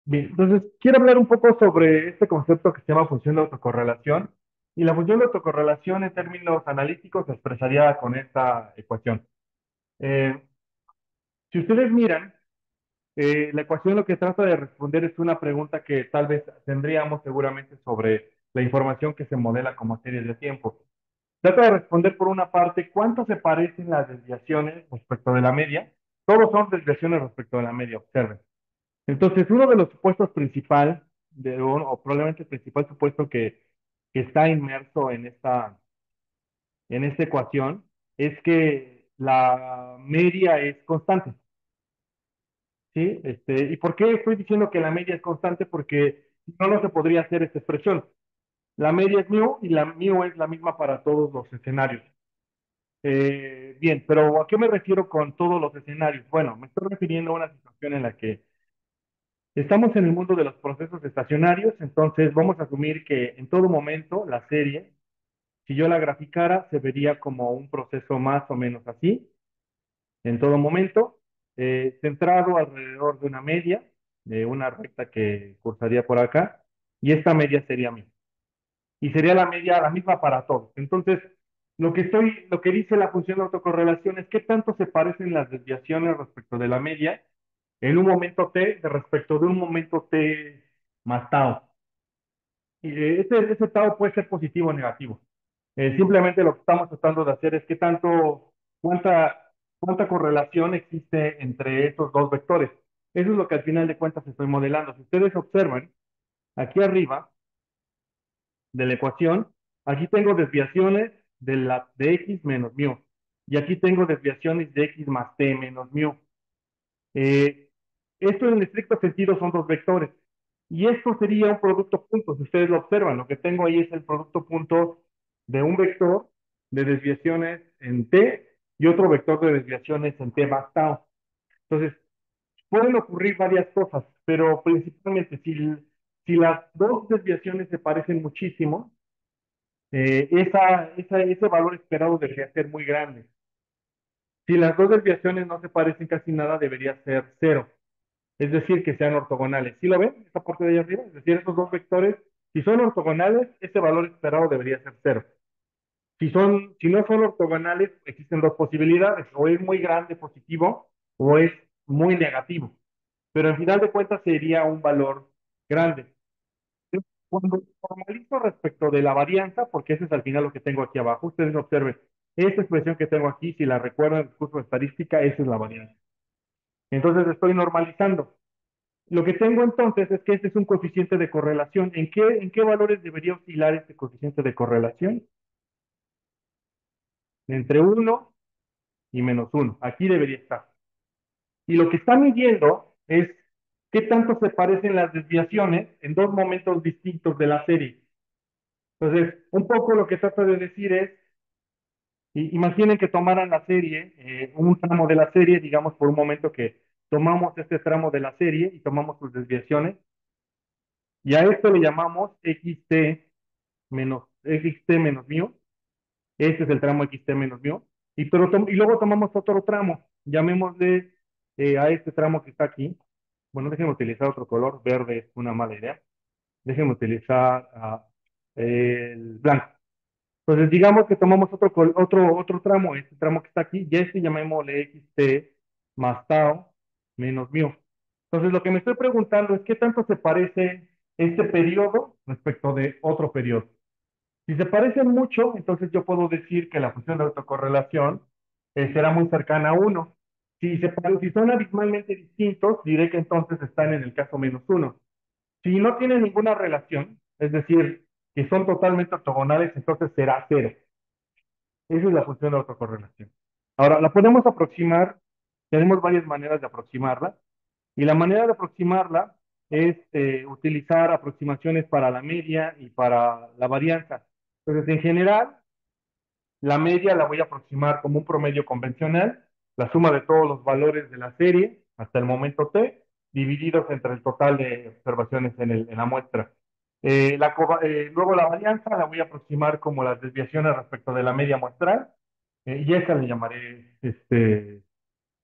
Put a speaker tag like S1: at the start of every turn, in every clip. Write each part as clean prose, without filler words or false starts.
S1: Bien, entonces quiero hablar un poco sobre este concepto que se llama función de autocorrelación. Y la función de autocorrelación en términos analíticos se expresaría con esta ecuación. Eh, si ustedes miran, la ecuación lo que trata de responder es una pregunta que tal vez tendríamos seguramente sobre la información que se modela como series de tiempo. Trata de responder por una parte cuánto se parecen las desviaciones respecto de la media. Todos son desviaciones respecto de la media, observen. Entonces, uno de los supuestos principal, o probablemente el principal supuesto que está inmerso en esta ecuación, es que la media es constante, ¿sí? ¿Y por qué estoy diciendo que la media es constante? Porque si no, no se podría hacer esta expresión. La media es mu y la mu es la misma para todos los escenarios. Bien, pero ¿a qué me refiero con todos los escenarios? Bueno, me estoy refiriendo a una situación en la que estamos en el mundo de los procesos estacionarios, entonces vamos a asumir que en todo momento la serie, si yo la graficara, se vería como un proceso más o menos así, en todo momento, centrado alrededor de una media, de una recta que cursaría por acá, y esta media sería mi. Y sería la media la misma para todos. Entonces, lo que dice la función de autocorrelación es qué tanto se parecen las desviaciones respecto de la media en un momento t de respecto de un momento t más tau. Y ese tau puede ser positivo o negativo. Simplemente lo que estamos tratando de hacer es cuánta correlación existe entre estos dos vectores. Eso es lo que al final de cuentas estoy modelando. Si ustedes observan, aquí arriba de la ecuación, aquí tengo desviaciones de x menos mu. Y aquí tengo desviaciones de x más t menos mu. Eh, Esto en estricto sentido son dos vectores. Y esto sería un producto punto. Si ustedes lo observan, lo que tengo ahí es el producto punto de un vector de desviaciones en t y otro vector de desviaciones en t más tau. Entonces, pueden ocurrir varias cosas, pero principalmente si las dos desviaciones se parecen muchísimo, ese valor esperado debería ser muy grande. Si las dos desviaciones no se parecen casi nada, debería ser cero. Es decir, que sean ortogonales. ¿Sí lo ven? Esta parte de ahí arriba. Es decir, esos dos vectores, si son ortogonales, ese valor esperado debería ser cero. Si no son ortogonales, existen dos posibilidades. O es muy grande positivo o es muy negativo. Pero en final de cuentas sería un valor grande. Cuando formalizo respecto de la varianza, porque eso es al final lo que tengo aquí abajo, ustedes observen, esta expresión que tengo aquí, si la recuerdan en el curso de estadística, esa es la varianza. Entonces estoy normalizando. Lo que tengo entonces es que este es un coeficiente de correlación. En qué valores debería oscilar este coeficiente de correlación? Entre uno y -1. Aquí debería estar. Y lo que está midiendo es qué tanto se parecen las desviaciones en dos momentos distintos de la serie. Entonces, un poco lo que trata de decir es, imaginen que tomaran la serie, un tramo de la serie, digamos por un momento que tomamos este tramo de la serie y tomamos sus desviaciones, y a esto le llamamos xt menos mu. Este es el tramo xt menos mu. Y luego tomamos otro tramo, llamémosle a este tramo que está aquí. Bueno, déjenme utilizar otro color, verde es una mala idea. Déjenme utilizar el blanco. Entonces, digamos que tomamos otro tramo, este tramo que está aquí, y este llamémosle xt más tau menos mu. Entonces, lo que me estoy preguntando es qué tanto se parece este periodo respecto de otro periodo. Si se parecen mucho, entonces yo puedo decir que la función de autocorrelación será muy cercana a uno. Si son abismalmente distintos, diré que entonces están en el caso -1. Si no tienen ninguna relación, es decir, que son totalmente ortogonales, entonces será cero. Esa es la función de autocorrelación. Ahora, la podemos aproximar, tenemos varias maneras de aproximarla, y la manera de aproximarla es utilizar aproximaciones para la media y para la varianza. Entonces, en general, la media la voy a aproximar como un promedio convencional, la suma de todos los valores de la serie hasta el momento t, divididos entre el total de observaciones en la muestra. Luego la varianza la voy a aproximar como las desviaciones respecto de la media muestral, y esa le llamaré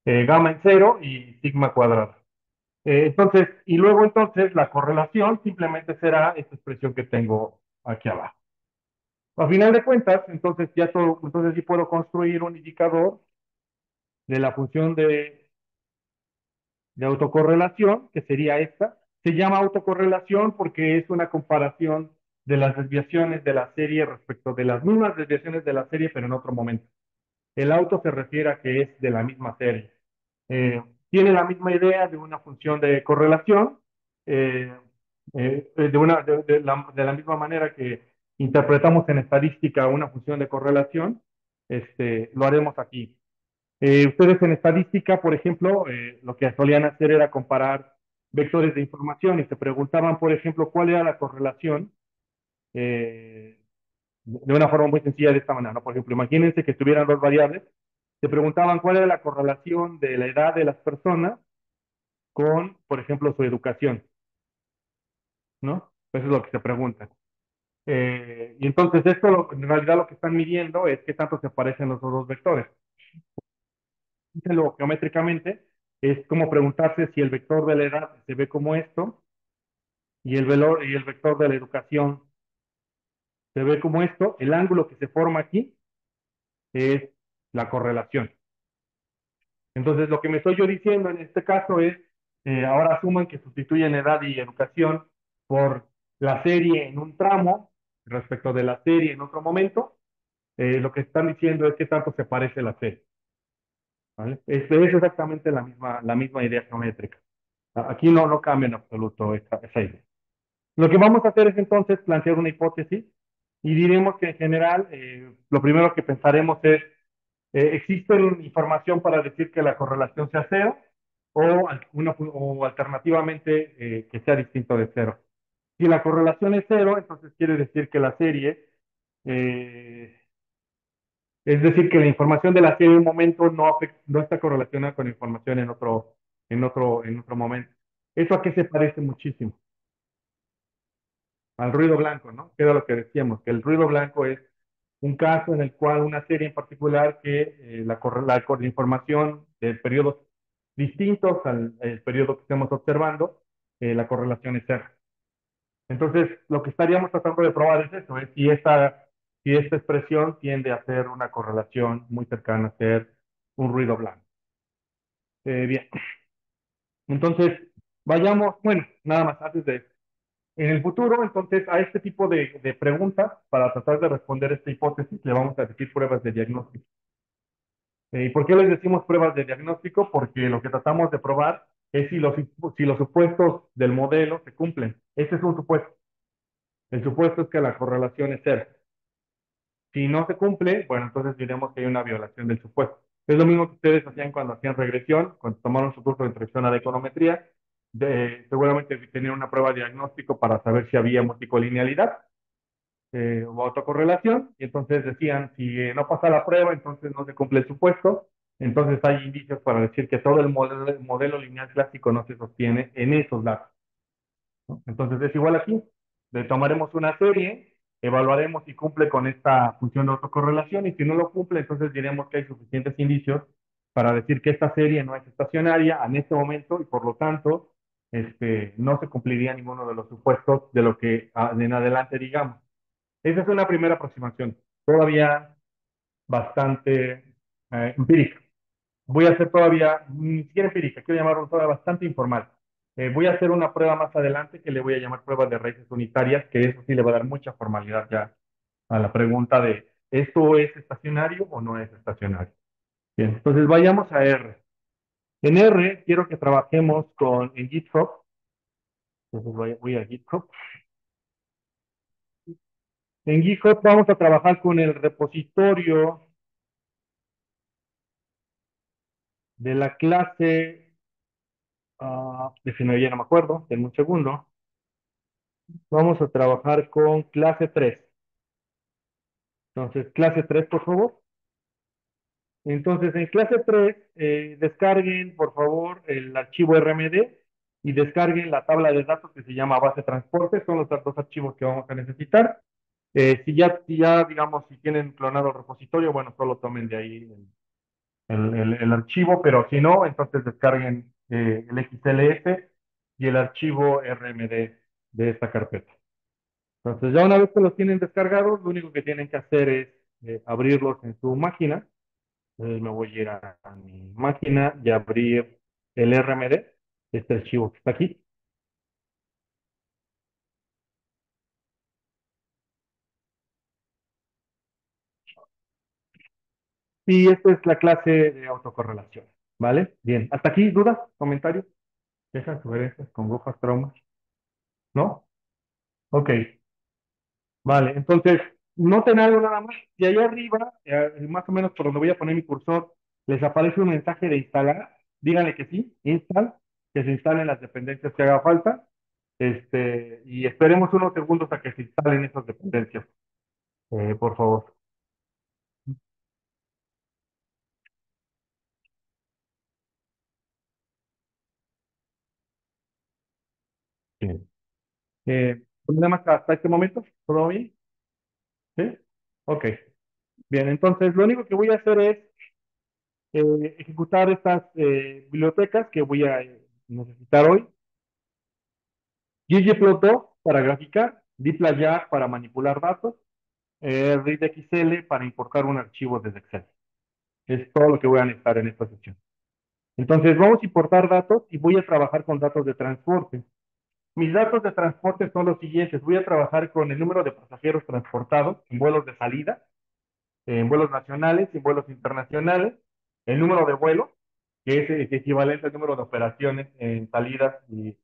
S1: gamma en cero y sigma cuadrada. Entonces, y luego entonces la correlación simplemente será esta expresión que tengo aquí abajo. A final de cuentas, entonces ya todo, entonces sí puedo construir un indicador de la función de autocorrelación, que sería esta. Se llama autocorrelación porque es una comparación de las desviaciones de la serie respecto de las mismas desviaciones de la serie, pero en otro momento. El auto se refiere a que es de la misma serie. Eh, Tiene la misma idea de una función de correlación, eh, de la misma manera que interpretamos en estadística una función de correlación, lo haremos aquí. Ustedes en estadística, por ejemplo, lo que solían hacer era comparar vectores de información y se preguntaban, por ejemplo, cuál era la correlación eh, de una forma muy sencilla de esta manera, ¿no? Por ejemplo, imagínense que tuvieran dos variables, se preguntaban cuál era la correlación de la edad de las personas con, por ejemplo, su educación, ¿no? Eso es lo que se pregunta. Y entonces en realidad lo que están midiendo es qué tanto se parecen los dos vectores. Luego, geométricamente, es como preguntarse si el vector de la edad se ve como esto y el vector de la educación se ve como esto. El ángulo que se forma aquí es la correlación. Entonces, lo que me estoy yo diciendo en este caso es, ahora asuman que sustituyen edad y educación por la serie en un tramo respecto de la serie en otro momento. Lo que están diciendo es que tanto se parece la serie. ¿Vale? Es exactamente la misma idea geométrica. Aquí no cambia en absoluto esa idea. Lo que vamos a hacer es entonces plantear una hipótesis y diremos que en general lo primero que pensaremos es, ¿existe información para decir que la correlación sea cero o alternativamente que sea distinto de cero? Si la correlación es cero, entonces quiere decir que la serie, eh, es decir, que la información de la serie en un momento no está correlacionada con información en otro momento. ¿Eso a qué se parece muchísimo? Al ruido blanco, ¿no? Que era lo que decíamos, que el ruido blanco es un caso en el cual una serie en particular que la información de periodos distintos al periodo que estemos observando, la correlación es cero. Entonces, lo que estaríamos tratando de probar es eso, es si esta expresión tiende a ser una correlación muy cercana a ser un ruido blanco. Bien, entonces, vayamos, bueno, nada más antes de en el futuro, entonces, a este tipo de preguntas, para tratar de responder esta hipótesis, le vamos a decir pruebas de diagnóstico. ¿Y por qué les decimos pruebas de diagnóstico? Porque lo que tratamos de probar es si los supuestos del modelo se cumplen. Ese es un supuesto. El supuesto es que la correlación es cero. Si no se cumple, bueno, entonces diremos que hay una violación del supuesto. Es lo mismo que ustedes hacían cuando hacían regresión, cuando tomaron su curso de introducción a la econometría, seguramente tenían una prueba de diagnóstico para saber si había multicolinealidad o autocorrelación, y entonces decían, si no pasa la prueba, entonces no se cumple el supuesto, entonces hay indicios para decir que todo el modelo lineal clásico no se sostiene en esos datos, ¿no? Entonces es igual aquí, le tomaremos una serie, evaluaremos si cumple con esta función de autocorrelación, y si no lo cumple, entonces diremos que hay suficientes indicios para decir que esta serie no es estacionaria en este momento, y por lo tanto, no se cumpliría ninguno de los supuestos de lo que en adelante digamos. Esa es una primera aproximación, todavía bastante empírica. Voy a hacer todavía, ni siquiera empírica, quiero llamarlo todavía bastante informal. Voy a hacer una prueba más adelante que le voy a llamar prueba de raíces unitarias, que eso sí le va a dar mucha formalidad ya a la pregunta de, ¿esto es estacionario o no es estacionario? Bien, entonces vayamos a R. En R quiero que trabajemos en GitHub. Entonces voy a GitHub. En GitHub vamos a trabajar con el repositorio de la clase, déjenme ya no me acuerdo, denme un segundo. Vamos a trabajar con clase 3. Entonces, clase 3, por favor. Entonces, en clase 3, descarguen, por favor, el archivo RMD y descarguen la tabla de datos que se llama base transporte. Son los dos archivos que vamos a necesitar. Si ya, digamos, si tienen clonado el repositorio, bueno, solo tomen de ahí el archivo, pero si no, entonces descarguen el XLS y el archivo RMD de esta carpeta. Entonces, ya una vez que los tienen descargados, lo único que tienen que hacer es abrirlos en su máquina. Entonces, me voy a ir a mi máquina y abrir el RMD, este archivo que está aquí. Y esta es la clase de autocorrelación, ¿vale? Bien, hasta aquí, ¿dudas, comentarios, quejas, sugerencias, congojas, traumas? ¿No? Ok, vale. Entonces, noten algo nada más. Y allá arriba, más o menos por donde voy a poner mi cursor, les aparece un mensaje de instalar. Díganle que sí, install, que se instalen las dependencias que haga falta. Y esperemos unos segundos a que se instalen esas dependencias, por favor. Bien. ¿Problemas hasta este momento? ¿Todo bien? ¿Sí? Ok. Bien, entonces lo único que voy a hacer es ejecutar estas bibliotecas que voy a necesitar hoy. ggplot2 para graficar, dplyr para manipular datos, readxl para importar un archivo desde Excel. Es todo lo que voy a necesitar en esta sesión. Entonces vamos a importar datos y voy a trabajar con datos de transporte. Mis datos de transporte son los siguientes. Voy a trabajar con el número de pasajeros transportados en vuelos de salida, en vuelos nacionales y en vuelos internacionales, el número de vuelos, que es equivalente al número de operaciones en salidas y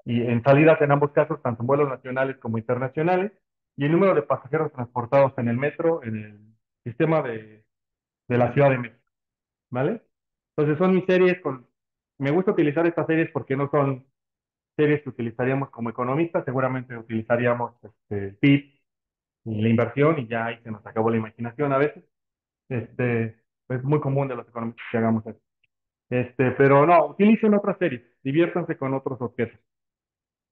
S1: en salidas en ambos casos, tanto en vuelos nacionales como internacionales, y el número de pasajeros transportados en el metro, en el sistema de la Ciudad de México, ¿vale? Entonces son mis series con... Me gusta utilizar estas series porque no son series que utilizaríamos como economistas, seguramente utilizaríamos PIB y la inversión y ya ahí se nos acabó la imaginación a veces. Este, es muy común de los economistas que hagamos eso. Pero no, utilicen otras series, diviértanse con otros objetos.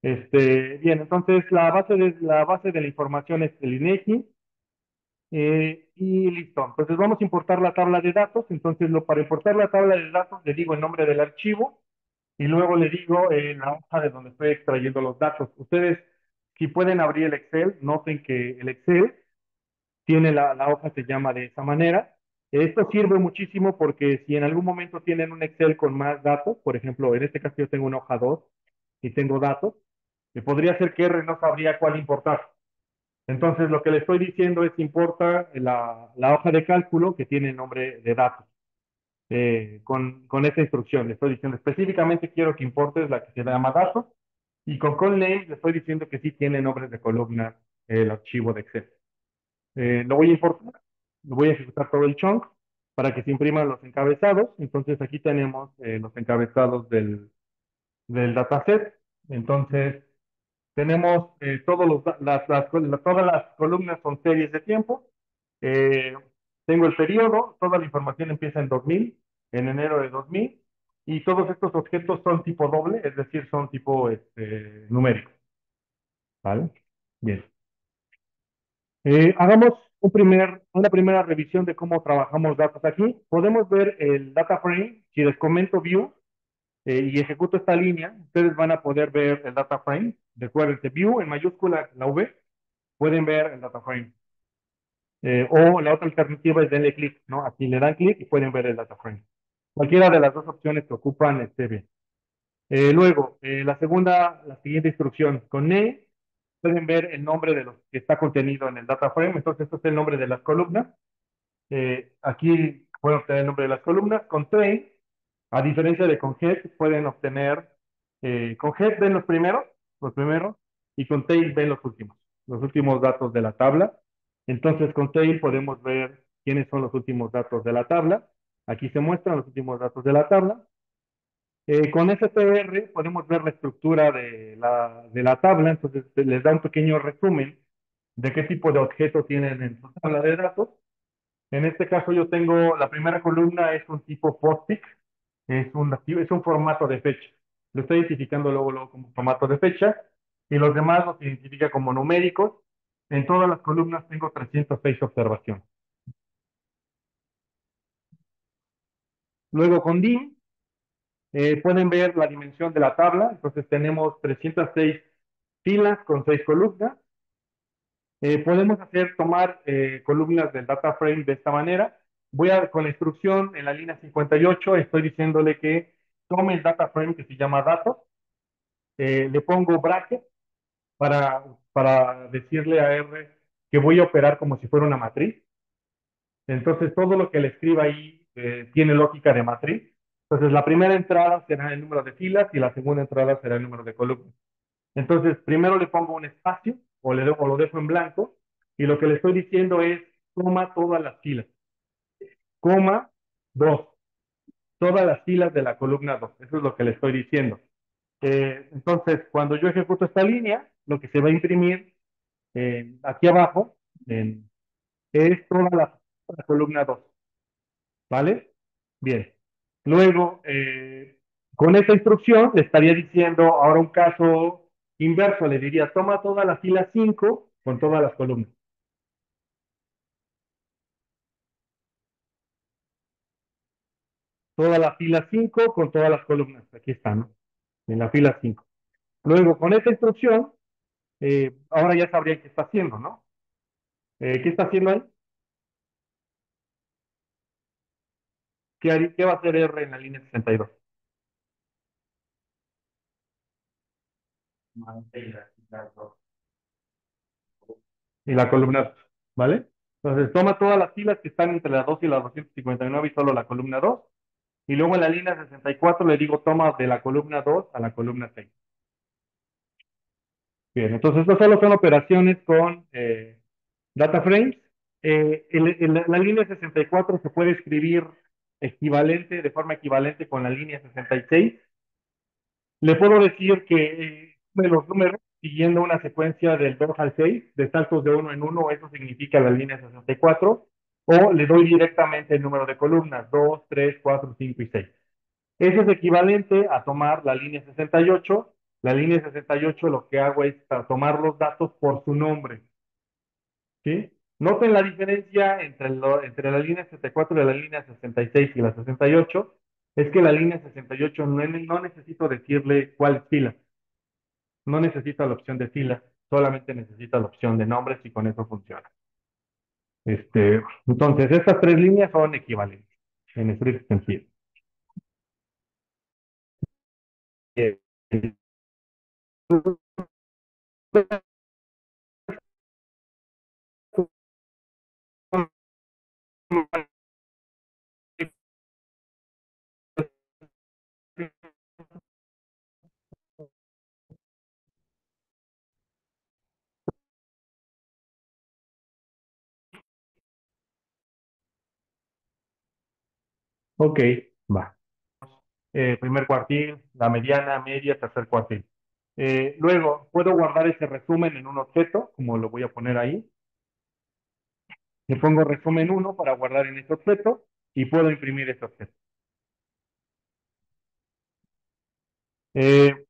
S1: Bien, entonces la base de la información es el INEGI y listo. Entonces vamos a importar la tabla de datos. Entonces para importar la tabla de datos le digo el nombre del archivo y luego le digo la hoja de donde estoy extrayendo los datos. Ustedes, si pueden abrir el Excel, noten que el Excel tiene la hoja, se llama de esa manera. Esto sirve muchísimo porque si en algún momento tienen un Excel con más datos, por ejemplo, en este caso yo tengo una hoja 2 y tengo datos, podría ser que R no sabría cuál importar. Entonces, lo que le estoy diciendo es importa la hoja de cálculo que tiene nombre de datos. Con esa instrucción le estoy diciendo específicamente quiero que importes la que se llama datos y con call name le estoy diciendo que sí tiene nombres de columna el archivo de Excel. Lo voy a importar, lo voy a ejecutar todo el chunk para que se impriman los encabezados. Entonces aquí tenemos los encabezados del dataset. Entonces tenemos todas las columnas son series de tiempo. Eh, Tengo el periodo, toda la información empieza en 2000, en enero de 2000, y todos estos objetos son tipo doble, es decir, son tipo numérico. ¿Vale? Bien. Hagamos una primera revisión de cómo trabajamos datos aquí. Podemos ver el data frame. Si les comento view y ejecuto esta línea, ustedes van a poder ver el data frame. Recuerden, view en mayúscula, la V, pueden ver el data frame. O la otra alternativa es denle clic, ¿no? Aquí le dan clic y pueden ver el data frame. Cualquiera de las dos opciones que ocupan esté bien. Luego, la siguiente instrucción, con NE pueden ver el nombre de los que está contenido en el data frame. Entonces, esto es el nombre de las columnas. Aquí pueden obtener el nombre de las columnas. Con train, a diferencia de con head, pueden obtener, con head ven los primeros, y con tail ven los últimos datos de la tabla. Entonces, con tail podemos ver quiénes son los últimos datos de la tabla. Aquí se muestran los últimos datos de la tabla. Con STR podemos ver la estructura de la tabla, entonces les da un pequeño resumen de qué tipo de objeto tienen en su tabla de datos. En este caso yo tengo, la primera columna es un tipo POSIX, es un formato de fecha. Lo estoy identificando luego como formato de fecha y los demás los identifica como numéricos. En todas las columnas tengo 306 observaciones. Luego con DIM Pueden ver la dimensión de la tabla. Entonces tenemos 306 filas con 6 columnas. Podemos tomar columnas del data frame de esta manera. Con la instrucción en la línea 58, estoy diciéndole que tome el data frame que se llama datos. Le pongo bracket para, para decirle a R que voy a operar como si fuera una matriz. Entonces, todo lo que le escriba ahí tiene lógica de matriz. Entonces, la primera entrada será el número de filas y la segunda entrada será el número de columnas. Entonces, primero le pongo un espacio o lo dejo en blanco y lo que le estoy diciendo es, toma todas las filas, coma 2, todas las filas de la columna 2. Eso es lo que le estoy diciendo. Entonces, cuando yo ejecuto esta línea, lo que se va a imprimir aquí abajo es la columna 2. ¿Vale? Bien. Luego, con esta instrucción le estaría diciendo ahora un caso inverso, le diría, toma toda la fila 5 con todas las columnas. Toda la fila 5 con todas las columnas. Aquí están, ¿no? En la fila 5. Luego, con esta instrucción, ahora ya sabría qué está haciendo, ¿no? ¿Qué está haciendo ahí? ¿Qué va a hacer R en la línea 62? Y la columna 2, ¿vale? Entonces, toma todas las filas que están entre la 2 y la 259 y solo la columna 2. Y luego en la línea 64 le digo toma de la columna 2 a la columna 6. Bien, entonces estas solo son operaciones con data frames. La línea 64 se puede escribir equivalente, de forma equivalente con la línea 66. Le puedo decir que de los números siguiendo una secuencia del 2 al 6, de saltos de uno en uno, eso significa la línea 64, o le doy directamente el número de columnas, 2, 3, 4, 5 y 6. Eso es equivalente a tomar la línea 68. La línea 68 lo que hago es tomar los datos por su nombre, ¿sí? Noten la diferencia entre la línea 64 y la línea 66 y la 68, es que la línea 68 no necesito decirle cuál fila, no necesita la opción de fila, solamente necesita la opción de nombres y con eso funciona. Entonces, estas tres líneas son equivalentes en estricto sentido. Eh, Ok, va. Primer cuartil, la mediana, media, tercer cuartil. Luego, puedo guardar ese resumen en un objeto, como lo voy a poner ahí. Le pongo resumen 1 para guardar en ese objeto y puedo imprimir ese objeto. Eh,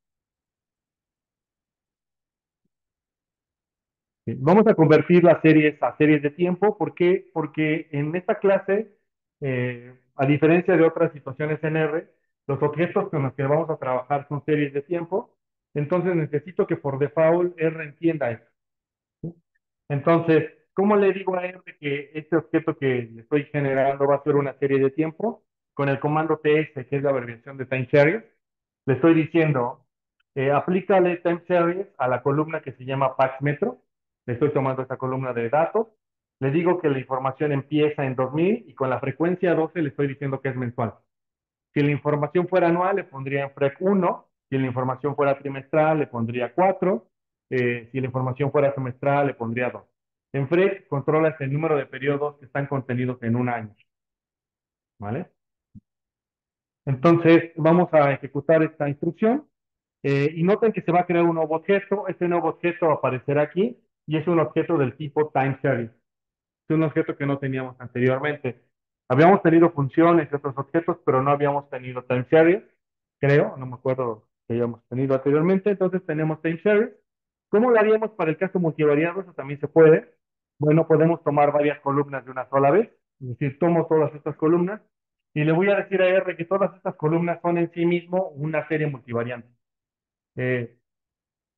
S1: Vamos a convertir las series a series de tiempo. ¿Por qué? Porque en esta clase, a diferencia de otras situaciones en R, los objetos con los que vamos a trabajar son series de tiempo. Entonces necesito que por default R entienda eso. ¿Sí? Entonces, ¿cómo le digo a R que este objeto que le estoy generando va a ser una serie de tiempo? Con el comando TS, que es la abreviación de Time Series, le estoy diciendo, aplícale Time Series a la columna que se llama Patch Metro. Le estoy tomando esta columna de datos. Le digo que la información empieza en 2000 y con la frecuencia 12 le estoy diciendo que es mensual. Si la información fuera anual, le pondría en FREC 1. Si la información fuera trimestral, le pondría 4. Si la información fuera semestral, le pondría 2. En FREC controlas el número de periodos que están contenidos en un año. ¿Vale? Entonces, vamos a ejecutar esta instrucción. Y noten que se va a crear un nuevo objeto. Este nuevo objeto aparecerá aquí y es un objeto del tipo time series. Es un objeto que no teníamos anteriormente. Habíamos tenido funciones y otros objetos, pero no habíamos tenido time series, creo, no me acuerdo que habíamos tenido anteriormente. Entonces tenemos time series. ¿Cómo lo haríamos para el caso multivariado? Eso también se puede. Bueno, podemos tomar varias columnas de una sola vez, es decir, tomo todas estas columnas y le voy a decir a R que todas estas columnas son en sí mismo una serie multivariante.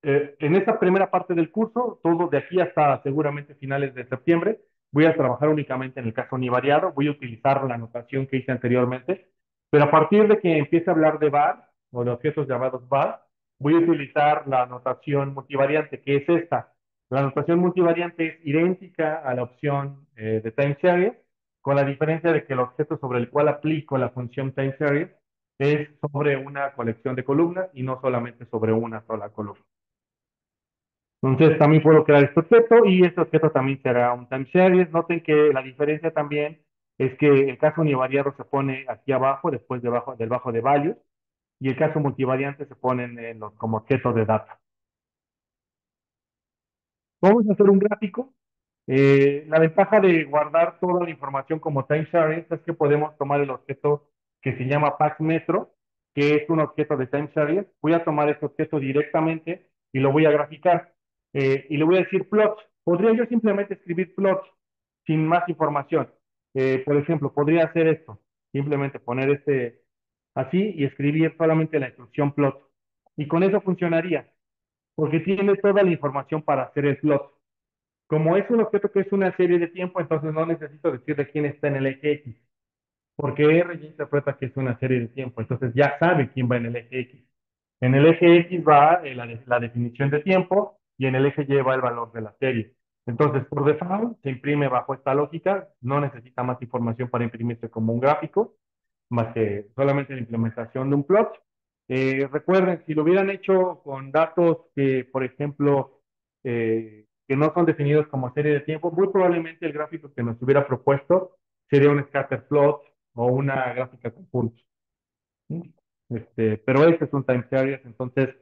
S1: Eh, en esta primera parte del curso, todo de aquí hasta seguramente finales de septiembre, voy a trabajar únicamente en el caso univariado, voy a utilizar la notación que hice anteriormente, pero a partir de que empiece a hablar de var o de objetos llamados var, voy a utilizar la notación multivariante, que es esta. La notación multivariante es idéntica a la opción de time series, con la diferencia de que el objeto sobre el cual aplico la función time series es sobre una colección de columnas y no solamente sobre una sola columna. Entonces también puedo crear este objeto y este objeto también será un time series. Noten que la diferencia también es que el caso univariado se pone aquí abajo, después del bajo de values, y el caso multivariante se pone como objeto de data. Vamos a hacer un gráfico. La ventaja de guardar toda la información como time series es que podemos tomar el objeto que se llama path metro, que es un objeto de time series. Voy a tomar este objeto directamente y lo voy a graficar. Y le voy a decir plot. Podría yo simplemente escribir plot sin más información. Por ejemplo, podría hacer esto. Simplemente poner este así y escribir solamente la instrucción plot. Y con eso funcionaría, porque tiene toda la información para hacer el plot. Como es un objeto que es una serie de tiempo, entonces no necesito decirle quién está en el eje X, porque R ya interpreta que es una serie de tiempo, entonces ya sabe quién va en el eje X. En el eje X va la definición de tiempo y en el eje Y va el valor de la serie. Entonces, por default, se imprime bajo esta lógica, no necesita más información para imprimirse como un gráfico, más que solamente la implementación de un plot. Recuerden, si lo hubieran hecho con datos que, por ejemplo, que no son definidos como serie de tiempo, muy probablemente el gráfico que nos hubiera propuesto sería un scatter plot o una gráfica con puntos. ¿Sí? Pero este es un time series, entonces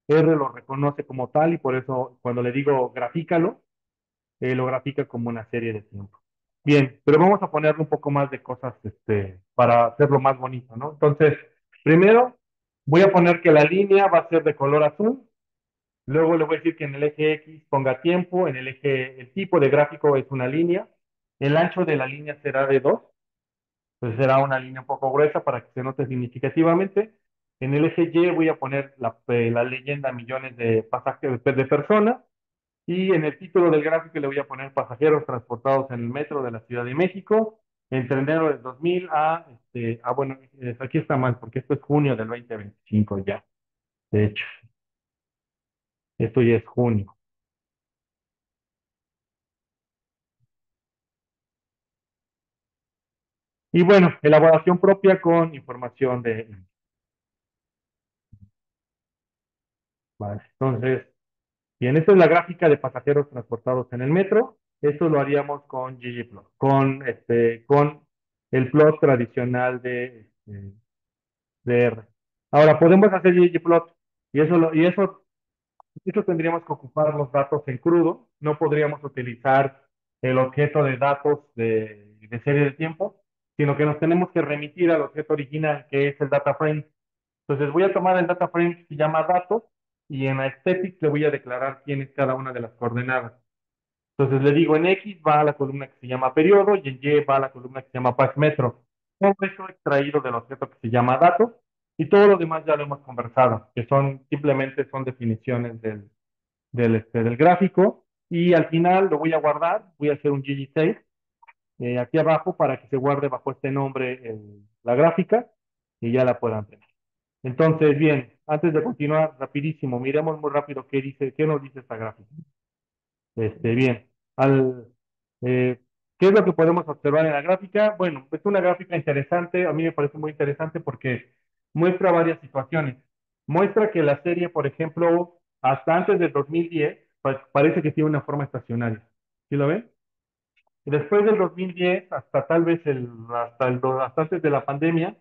S1: R lo reconoce como tal y por eso cuando le digo grafícalo, lo grafica como una serie de tiempo. Bien, pero vamos a ponerle un poco más de cosas para hacerlo más bonito, ¿no? Entonces, primero voy a poner que la línea va a ser de color azul, luego le voy a decir que en el eje X ponga tiempo, en el eje, el tipo de gráfico es una línea, el ancho de la línea será de 2, entonces será una línea un poco gruesa para que se note significativamente. En el eje Y voy a poner la leyenda millones de pasajeros de personas. Y en el título del gráfico le voy a poner pasajeros transportados en el metro de la Ciudad de México entre enero del 2000 bueno, aquí está mal porque esto es junio del 2025 ya, de hecho, esto ya es junio. Y bueno, elaboración propia con información vale, entonces, bien, esta es la gráfica de pasajeros transportados en el metro. Esto lo haríamos con ggplot, con el plot tradicional de R. Ahora, podemos hacer ggplot y eso tendríamos que ocupar los datos en crudo, no podríamos utilizar el objeto de datos de serie de tiempo, sino que nos tenemos que remitir al objeto original, que es el data frame. Entonces voy a tomar el data frame que se llama datos y en aesthetics le voy a declarar quién es cada una de las coordenadas. Entonces le digo, en X va a la columna que se llama periodo y en Y va a la columna que se llama metro. Todo eso extraído del objeto que se llama datos y todo lo demás ya lo hemos conversado, que simplemente son definiciones del gráfico. Y al final lo voy a guardar, voy a hacer un gg6 aquí abajo para que se guarde bajo este nombre la gráfica y ya la puedan tener. Entonces, bien, antes de continuar, rapidísimo, miremos muy rápido qué nos dice esta gráfica. Bien, al, eh, ¿qué es lo que podemos observar en la gráfica? Bueno, es una gráfica interesante, a mí me parece muy interesante porque muestra varias situaciones. Muestra que la serie, por ejemplo, hasta antes del 2010, pues, parece que tiene una forma estacionaria. ¿Sí lo ven? Y después del 2010, hasta tal vez hasta antes de la pandemia,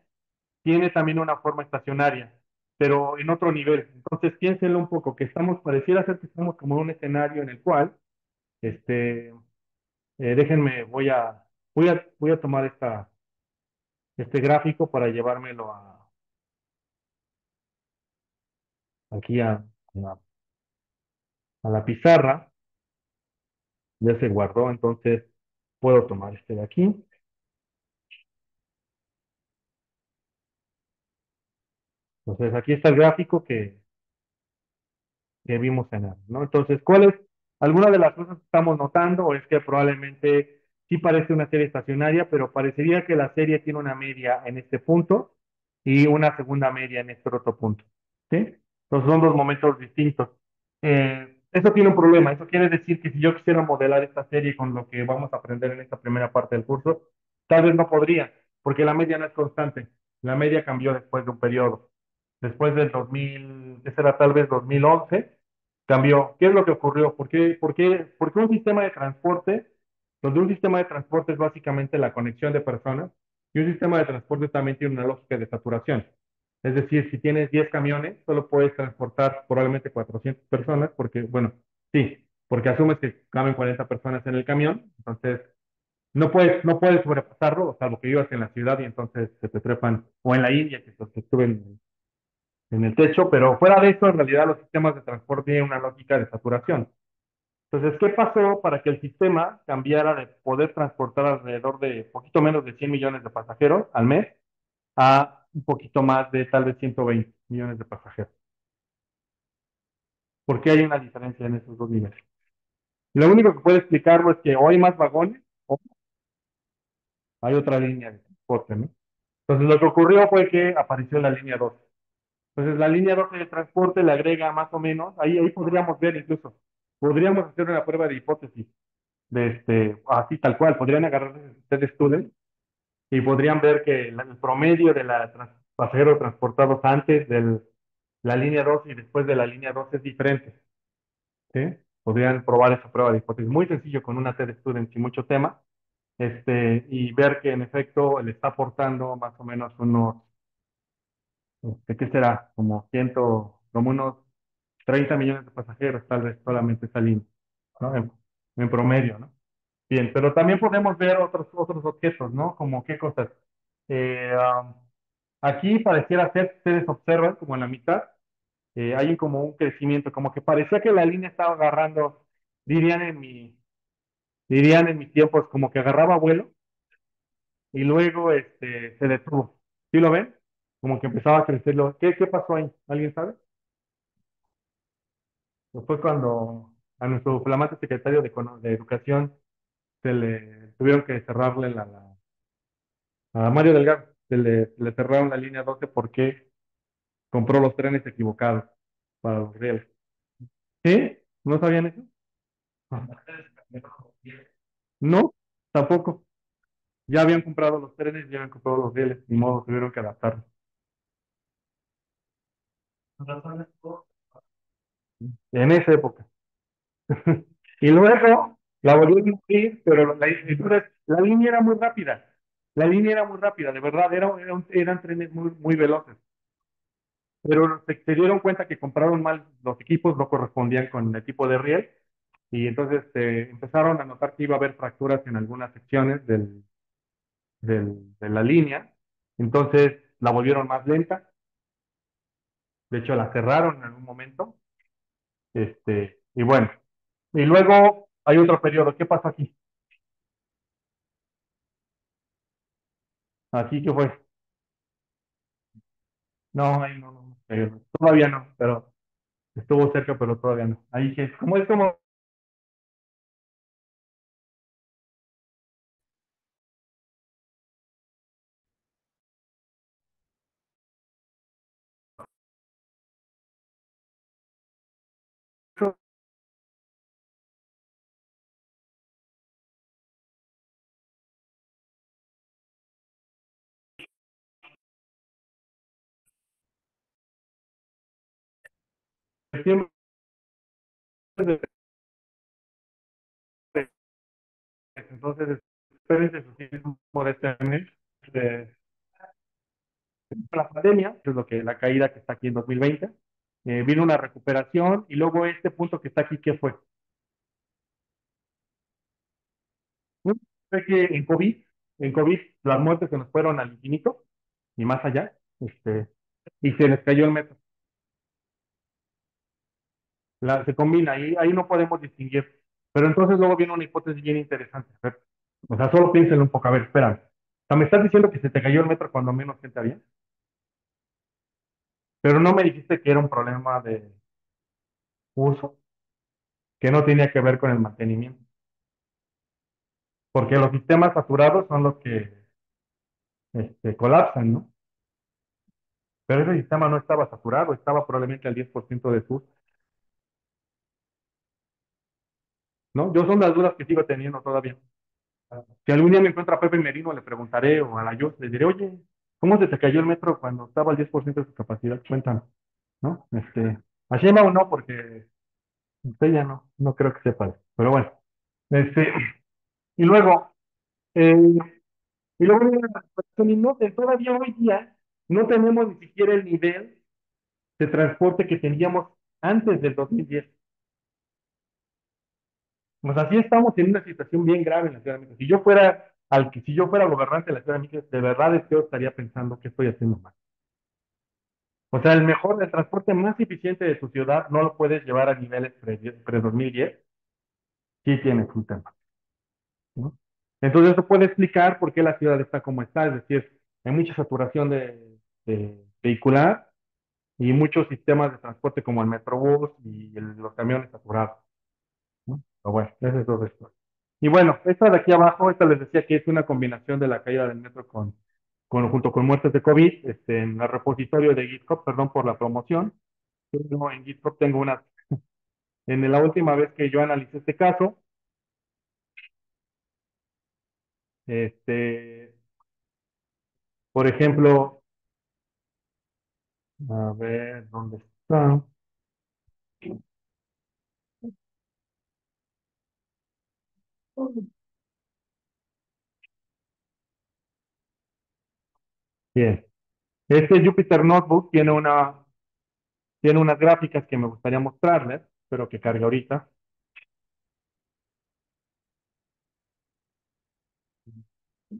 S1: tiene también una forma estacionaria, pero en otro nivel. Entonces, piénsenlo un poco, pareciera ser que estamos como en un escenario en el cual, este, déjenme, voy a tomar este gráfico para llevármelo aquí a la pizarra. Ya se guardó, entonces puedo tomar este de aquí. Entonces, aquí está el gráfico que vimos en él, ¿no? Entonces, ¿cuál es alguna de las cosas que estamos notando? Es que probablemente sí parece una serie estacionaria, pero parecería que la serie tiene una media en este punto y una segunda media en este otro punto, ¿sí? Entonces son dos momentos distintos. Eso tiene un problema. Eso quiere decir que si yo quisiera modelar esta serie con lo que vamos a aprender en esta primera parte del curso, tal vez no podría, porque la media no es constante. La media cambió después de un periodo. Después del 2000, que será tal vez 2011, cambió. ¿Qué es lo que ocurrió? Porque un sistema de transporte, donde un sistema de transporte es básicamente la conexión de personas, y un sistema de transporte también tiene una lógica de saturación. Es decir, si tienes 10 camiones, solo puedes transportar probablemente 400 personas, porque, bueno, sí, porque asumes que caben 40 personas en el camión, entonces no puedes sobrepasarlo, salvo que vivas en la ciudad y entonces se te trepan, o en la India, que estuve en el techo, pero fuera de eso, en realidad los sistemas de transporte tienen una lógica de saturación. Entonces, ¿qué pasó para que el sistema cambiara de poder transportar alrededor de poquito menos de 100 millones de pasajeros al mes a un poquito más de tal vez 120 millones de pasajeros? ¿Por qué hay una diferencia en esos dos niveles? Lo único que puede explicarlo es que o hay más vagones o hay otra línea de transporte, ¿no? Entonces, lo que ocurrió fue que apareció la línea 2. Entonces, la línea 12 de transporte le agrega más o menos, ahí podríamos ver incluso, podríamos hacer una prueba de hipótesis, así tal cual, podrían agarrar ustedes students y podrían ver que el promedio de pasajeros transportados antes de la línea 12 y después de la línea 12 es diferente, ¿sí? Podrían probar esa prueba de hipótesis, muy sencillo con una TED Students y mucho tema, y ver que en efecto le está aportando más o menos unos ¿qué será? Como unos 30 millones de pasajeros, tal vez solamente esa línea, ¿no? En promedio, ¿no? Bien, pero también podemos ver otros objetos, ¿no? Como qué cosas. Eh, um, Aquí pareciera ser, ustedes observan, como en la mitad, hay como un crecimiento, como que parecía que la línea estaba agarrando, dirían en mi, dirían en mis tiempos, como que agarraba vuelo y luego se detuvo. ¿Sí lo ven? Como que empezaba a crecer. ¿Qué pasó ahí? ¿Alguien sabe? Fue cuando a nuestro flamante secretario de Educación se le tuvieron que cerrarle a Mario Delgado, se le cerraron la línea 12 porque compró los trenes equivocados para los rieles. ¿Sí? ¿No sabían eso? No, tampoco. Ya habían comprado los trenes, ya habían comprado los rieles, ni modo, tuvieron que adaptarlos. En esa época. Y luego la volvieron a abrir, pero la línea era muy rápida. La línea era muy rápida, de verdad, eran trenes muy, muy veloces. Pero se dieron cuenta que compraron mal los equipos, no correspondían con el tipo de riel, y entonces empezaron a notar que iba a haber fracturas en algunas secciones de la línea. Entonces la volvieron más lenta, de hecho la cerraron en algún momento. Y bueno, y luego hay otro periodo. ¿Qué pasa aquí? Aquí que fue. No, ahí no, no, todavía no, pero estuvo cerca, pero todavía no. Ahí que, como es como septiembre, entonces espérense su sismo de este mes. eh, la pandemia, que es lo que la caída que está aquí en 2020, vino una recuperación y luego este punto que está aquí, ¿qué fue? ¿No? Fue que en COVID las muertes se nos fueron al infinito y más allá, y se les cayó el metro. Se combina, ahí no podemos distinguir. Pero entonces luego viene una hipótesis bien interesante. A ver, o sea, solo piénsenlo un poco. A ver, espérame. O sea, ¿me estás diciendo que se te cayó el metro cuando menos gente había? Pero no me dijiste que era un problema de uso, que no tenía que ver con el mantenimiento, porque los sistemas saturados son los que colapsan, ¿no? Pero ese sistema no estaba saturado, estaba probablemente al 10% de su, ¿no? Yo son las dudas que sigo teniendo todavía. Si algún día me encuentra a Pepe Merino, le preguntaré, o a la Yus, le diré, oye, ¿cómo se te cayó el metro cuando estaba al 10% de su capacidad? Cuéntanos, ¿no? A Sheinbaum no, porque usted ya no creo que sepa. Pero bueno, este, y luego, eh, y luego viene la cuestión, y no, todavía hoy día no tenemos ni siquiera el nivel de transporte que teníamos antes del 2010. Pues así estamos en una situación bien grave en la Ciudad de México. Si yo fuera gobernante de la Ciudad de México, de verdad es que yo estaría pensando qué estoy haciendo mal. O sea, el transporte más eficiente de tu ciudad no lo puedes llevar a niveles pre-2010, sí tienes un tema, ¿no? Entonces eso puede explicar por qué la ciudad está como está, es decir, hay mucha saturación de vehicular y muchos sistemas de transporte como el Metrobús y los camiones saturados, ¿no? Pero bueno, ese es todo esto. Y bueno, esta de aquí abajo, esta les decía que es una combinación de la caída del metro junto con muertes de COVID, en el repositorio de GitHub, perdón por la promoción. Yo en GitHub tengo la última vez que yo analicé este caso, este, por ejemplo, a ver, ¿dónde está? Bien. Este Jupyter Notebook tiene unas gráficas que me gustaría mostrarles, pero que cargue ahorita.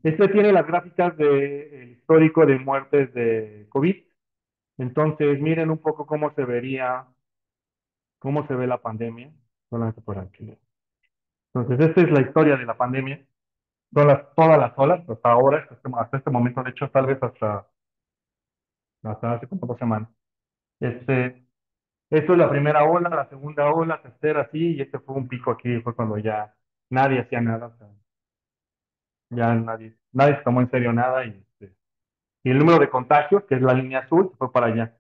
S1: Este tiene las gráficas del histórico de muertes de COVID. Entonces, miren un poco cómo se ve la pandemia, solamente por aquí. Entonces, esta es la historia de la pandemia. Todas las olas, hasta ahora, hasta este momento, de hecho, tal vez hasta hace como 2 semanas. Este, Esto es la primera ola, la segunda ola, tercera, sí, y este fue un pico aquí, fue cuando ya nadie hacía nada, o sea, ya nadie se tomó en serio nada, y el número de contagios, que es la línea azul, fue para allá.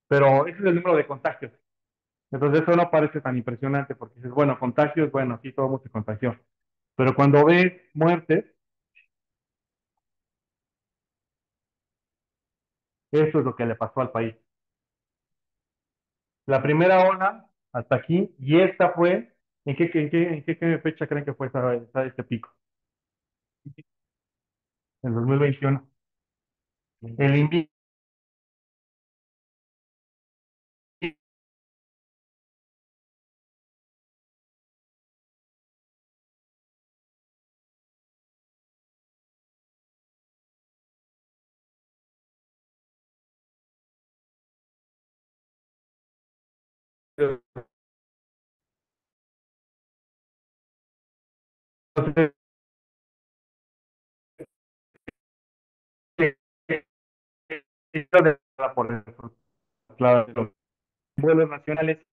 S1: Pero ese es el número de contagios. Entonces eso no parece tan impresionante, porque dices, bueno, contagios, bueno, sí, todo el mundo se contagió. Pero cuando ves muertes, eso es lo que le pasó al país. La primera ola, hasta aquí, y esta fue, ¿en qué fecha creen que fue este pico? En 2021. El invierno los vuelos nacionales,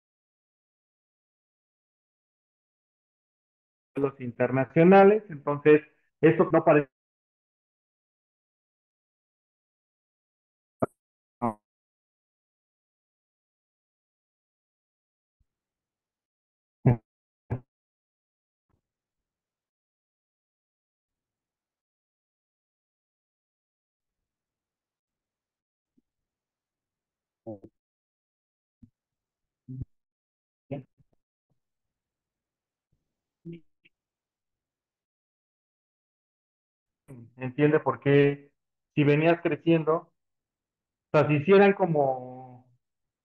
S1: los internacionales, entonces eso no parece. Entiende por qué, si venías creciendo, o sea, si hicieran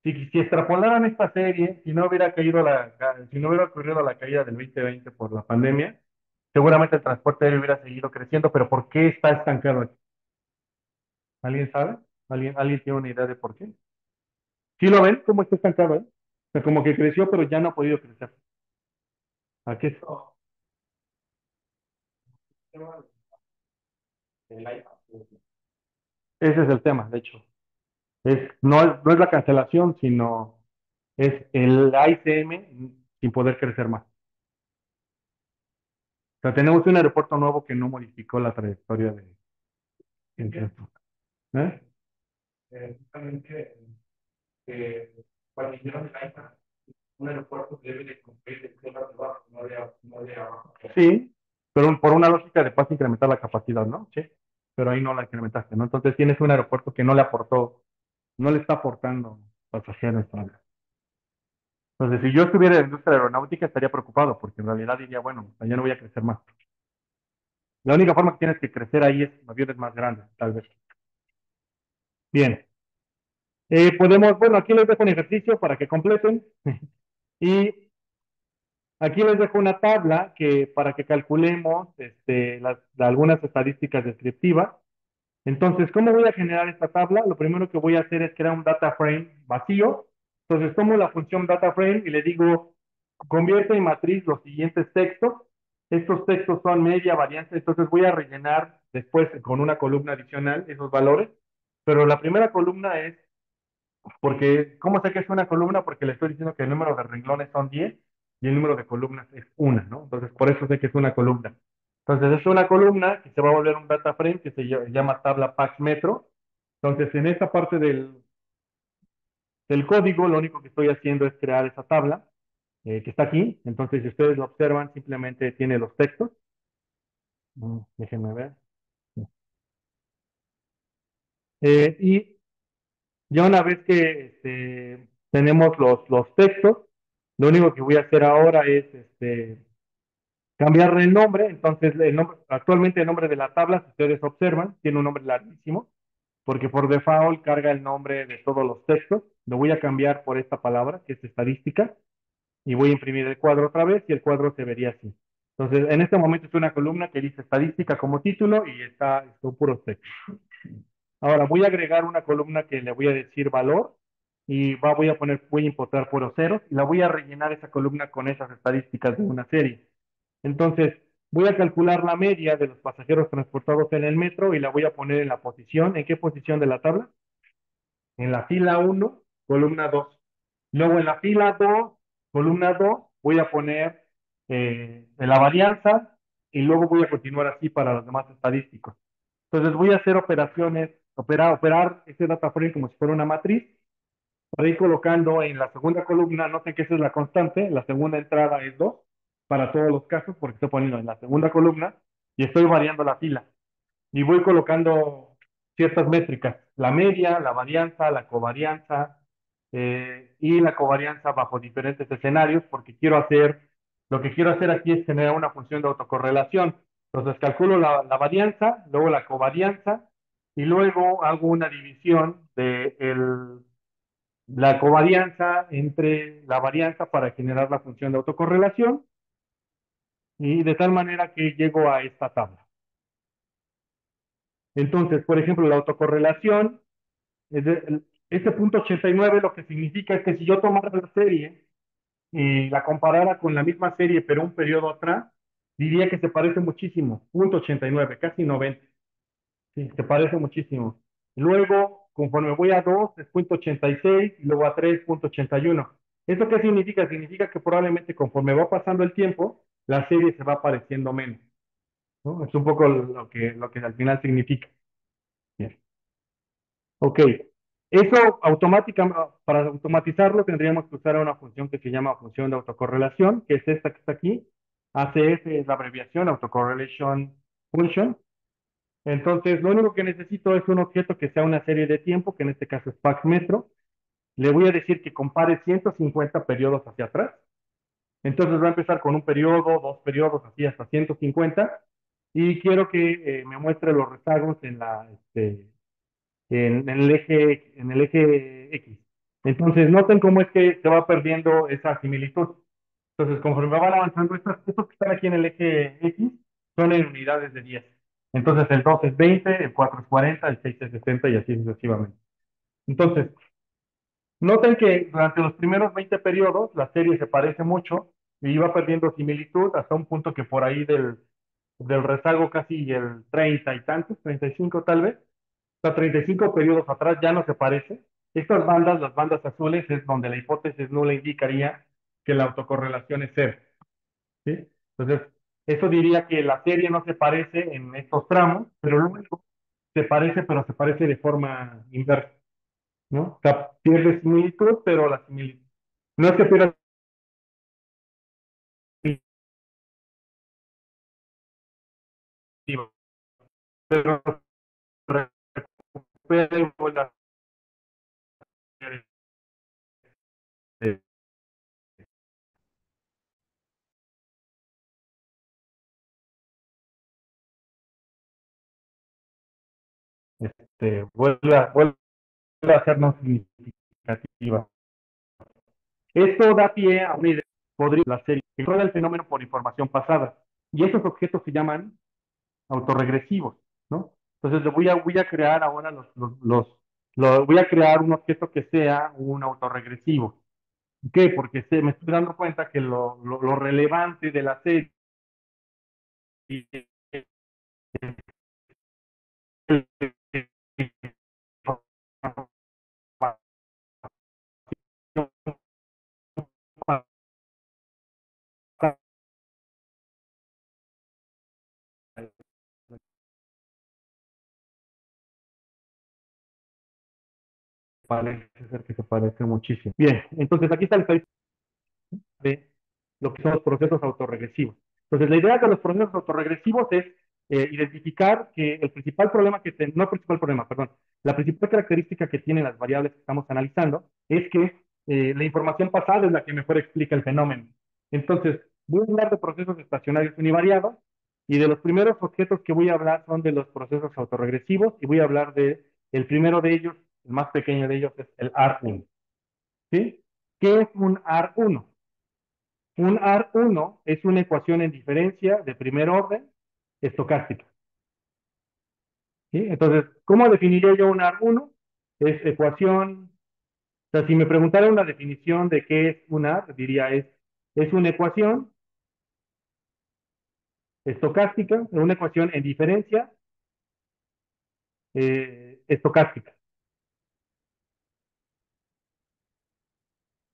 S1: si extrapolaran esta serie, si no hubiera ocurrido la caída del 2020 por la pandemia, seguramente el transporte aéreo hubiera seguido creciendo, pero ¿por qué está estancado aquí? ¿Alguien sabe? ¿Alguien tiene una idea de por qué? ¿Sí lo ven? ¿Cómo está estancado, eh? O sea, como que creció, pero ya no ha podido crecer. ¿A qué? Ese es el tema, de hecho. No es la cancelación, sino es el AICM sin poder crecer más. O sea, tenemos un aeropuerto nuevo que no modificó la trayectoria de... ¿Eh? Justamente, cuando hicieron el AICA, un aeropuerto debe de cumplir de tierra de abajo, no de abajo. Sí, pero por una lógica de paso incrementar la capacidad, ¿no? Sí, pero ahí no la incrementaste, ¿no? Entonces tienes un aeropuerto que no le aportó, no le está aportando pasajeros. Entonces, si yo estuviera en la industria aeronáutica, estaría preocupado, porque en realidad diría, bueno, ya no voy a crecer más. La única forma que tienes que crecer ahí es aviones más grandes, tal vez. Bien. Bueno, aquí les dejo un ejercicio para que completen. Y aquí les dejo una tabla que para que calculemos algunas estadísticas descriptivas. Entonces, ¿cómo voy a generar esta tabla? Lo primero que voy a hacer es crear un data frame vacío. Entonces, tomo la función data frame y le digo, convierte en matriz los siguientes textos. Estos textos son media, varianza, entonces voy a rellenar después con una columna adicional esos valores. Pero la primera columna es porque, ¿cómo sé que es una columna? Porque le estoy diciendo que el número de renglones son 10 y el número de columnas es una, ¿no? Entonces, por eso sé que es una columna. Entonces, es una columna que se va a volver un data frame que se llama tabla Pax Metro. Entonces, en esta parte del código, lo único que estoy haciendo es crear esa tabla que está aquí. Entonces, si ustedes lo observan, simplemente tiene los textos. Déjenme ver. Y ya una vez que tenemos los textos, lo único que voy a hacer ahora es cambiarle el nombre. Entonces, actualmente el nombre de la tabla, si ustedes observan, tiene un nombre larguísimo, porque por default carga el nombre de todos los textos. Lo voy a cambiar por esta palabra, que es estadística, y voy a imprimir el cuadro otra vez y el cuadro se vería así. Entonces, en este momento es una columna que dice estadística como título y son puros textos. Ahora voy a agregar una columna que le voy a decir valor y voy a importar puros ceros y la voy a rellenar esa columna con esas estadísticas de una serie. Entonces, voy a calcular la media de los pasajeros transportados en el metro y la voy a poner en la posición. ¿En qué posición de la tabla? En la fila uno, columna 2. Luego en la fila 2, columna 2, voy a poner la varianza y luego voy a continuar así para los demás estadísticos. Entonces voy a hacer operaciones, operar ese data frame como si fuera una matriz para ir colocando en la segunda columna, noten que esa es la constante, la segunda entrada es 2 para todos los casos porque estoy poniendo en la segunda columna y estoy variando la fila y voy colocando ciertas métricas, la media, la varianza, la covarianza y la covarianza bajo diferentes escenarios, porque lo que quiero hacer aquí es generar una función de autocorrelación. Entonces calculo la varianza, luego la covarianza y luego hago una división de la covarianza entre la varianza para generar la función de autocorrelación y de tal manera que llego a esta tabla. Entonces, por ejemplo, la autocorrelación, este punto 89 lo que significa es que si yo tomara la serie y la comparara con la misma serie, pero un periodo atrás, diría que se parece muchísimo. Punto 89, casi 90. Sí, se parece muchísimo. Luego, conforme voy a 2 es punto 86, y luego a 3, punto 81. ¿Eso qué significa? Significa que probablemente conforme va pasando el tiempo, la serie se va pareciendo menos, ¿no? Es un poco lo que al final significa. Bien. Ok. Eso para automatizarlo tendríamos que usar una función que se llama función de autocorrelación, que es esta que está aquí. ACF es la abreviación, Autocorrelation Function. Entonces, lo único que necesito es un objeto que sea una serie de tiempo, que en este caso es Pax Metro. Le voy a decir que compare 150 periodos hacia atrás. Entonces va a empezar con un periodo, dos periodos, así hasta 150. Y quiero que me muestre los rezagos en el eje X. Entonces, noten cómo es que se va perdiendo esa similitud. Entonces, conforme van avanzando, estos que están aquí en el eje X son en unidades de 10. Entonces, el 2 es 20, el 4 es 40, el 6 es 60 y así sucesivamente. Entonces, noten que durante los primeros 20 periodos la serie se parece mucho y va perdiendo similitud hasta un punto que por ahí del rezago casi el 30 y tantos, 35 tal vez, hasta 35 periodos atrás ya no se parece Estas bandas, las bandas azules, es donde la hipótesis nula indicaría que la autocorrelación es cero, ¿sí? Entonces, eso diría que la serie no se parece en estos tramos, pero luego se parece, pero se parece de forma inversa, ¿no? O sea, pierde similitud, pero la similitud. No es que pierda similitud, pero recupera y vuelve a ser, vuelve a ser no significativa. Esto da pie a una idea, podría la serie, que rueda el fenómeno por información pasada. Y esos objetos se llaman autorregresivos, ¿no? Entonces voy a crear ahora voy a crear un objeto que sea un autorregresivo. ¿Por qué? Porque me estoy dando cuenta que lo relevante de la serie es parece ser que se parece muchísimo. Bien, entonces aquí está el estadística de lo que son los procesos autorregresivos. Entonces, la idea de los procesos autorregresivos es identificar que el principal problema no el principal problema, perdón, la principal característica que tienen las variables que estamos analizando es que la información pasada es la que mejor explica el fenómeno. Entonces, voy a hablar de procesos estacionarios univariados y de los primeros objetos que voy a hablar son de los procesos autorregresivos y voy a hablar de el primero de ellos, el más pequeño de ellos es el AR1. ¿Sí? ¿Qué es un AR1? Un AR1 es una ecuación en diferencia de primer orden estocástica. ¿Sí? Entonces, ¿cómo definiría yo un AR1? Es ecuación, o sea, si me preguntara una definición de qué es un AR, diría es una ecuación estocástica, una ecuación en diferencia estocástica.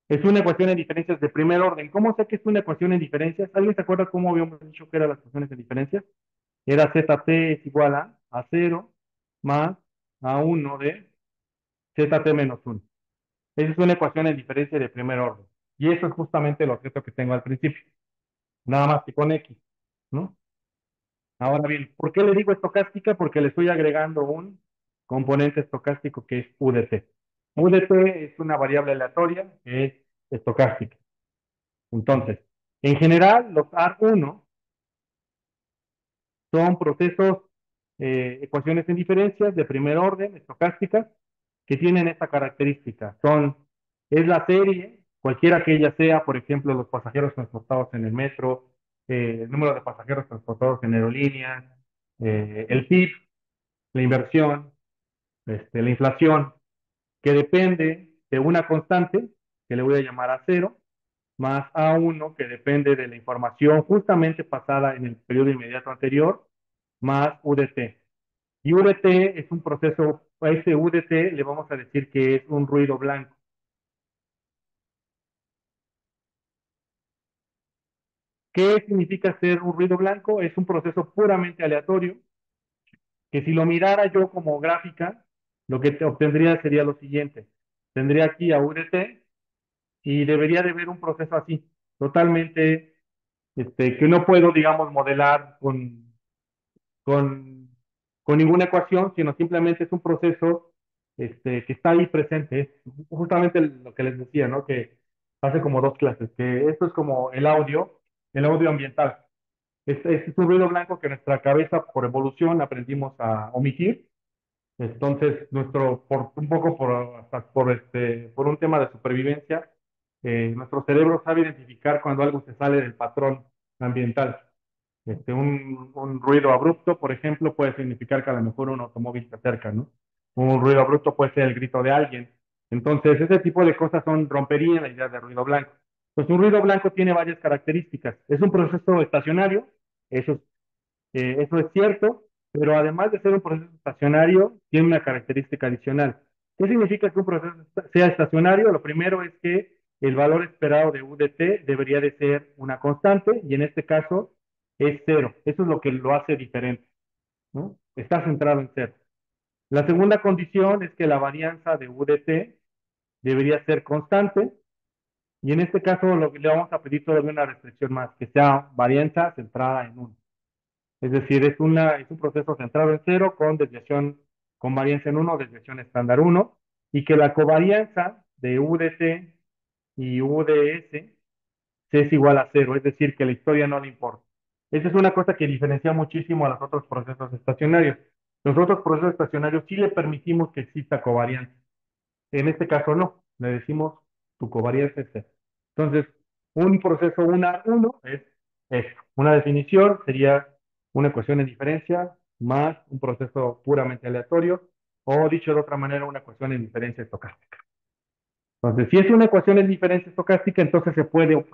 S1: Es una ecuación en diferencias de primer orden. ¿Cómo sé que es una ecuación en diferencias? ¿Alguien se acuerda cómo habíamos dicho que eran las ecuaciones en diferencias? Era ZT es igual a 0 más A1 de ZT menos 1. Esa es una ecuación en diferencia de primer orden. Y eso es justamente el objeto que tengo al principio. Nada más que con X, ¿no? Ahora bien, ¿por qué le digo estocástica? Porque le estoy agregando un componente estocástico que es UDT. UDT es una variable aleatoria que es estocástica. Entonces, en general, los AR1 son procesos, ecuaciones en diferencias de primer orden, estocásticas, que tienen esta característica. Es la serie, cualquiera que ella sea, por ejemplo, los pasajeros transportados en el metro, el número de pasajeros transportados en aerolíneas, el PIB, la inversión, la inflación, que depende de una constante, que le voy a llamar a cero, más A1, que depende de la información justamente pasada en el periodo inmediato anterior, más UDT. Y UDT es un proceso, a ese UDT le vamos a decir que es un ruido blanco. ¿Qué significa ser un ruido blanco? Es un proceso puramente aleatorio, que si lo mirara yo como gráfica, lo que obtendría sería lo siguiente. Tendría aquí a UDT y debería de ver un proceso así, totalmente, que no puedo, digamos, modelar con, con ninguna ecuación, sino simplemente es un proceso que está ahí presente. Es justamente lo que les decía, ¿no? Que hace como dos clases, que esto es como el audio ambiental. Es un ruido blanco que nuestra cabeza, por evolución, aprendimos a omitir. Entonces, un poco hasta por un tema de supervivencia, nuestro cerebro sabe identificar cuando algo se sale del patrón ambiental. Un ruido abrupto, por ejemplo, puede significar que a lo mejor un automóvil se acerca, ¿no? Un ruido abrupto puede ser el grito de alguien. Entonces, ese tipo de cosas romperían la idea de ruido blanco. Pues un ruido blanco tiene varias características. Es un proceso estacionario, eso, eso es cierto, pero además de ser un proceso estacionario, tiene una característica adicional. ¿Qué significa que un proceso sea estacionario? Lo primero es que el valor esperado de U de t debería de ser una constante y en este caso es cero. Eso es lo que lo hace diferente, ¿no? Está centrado en cero. La segunda condición es que la varianza de U de t debería ser constante y en este caso lo que le vamos a pedir todavía una restricción más, que sea varianza centrada en uno. Es decir, es un proceso centrado en cero con desviación, con varianza en uno, desviación estándar uno, y que la covarianza de U de t y U de s es igual a cero, es decir, que la historia no le importa. Esa es una cosa que diferencia muchísimo a los otros procesos estacionarios. Los otros procesos estacionarios sí le permitimos que exista covarianza. En este caso no, le decimos tu covarianza es cero. Entonces, un proceso uno es esto. Una definición sería una ecuación en diferencia más un proceso puramente aleatorio, o dicho de otra manera, una ecuación en diferencia estocástica. Entonces, si es una ecuación en diferencia estocástica, entonces se puede como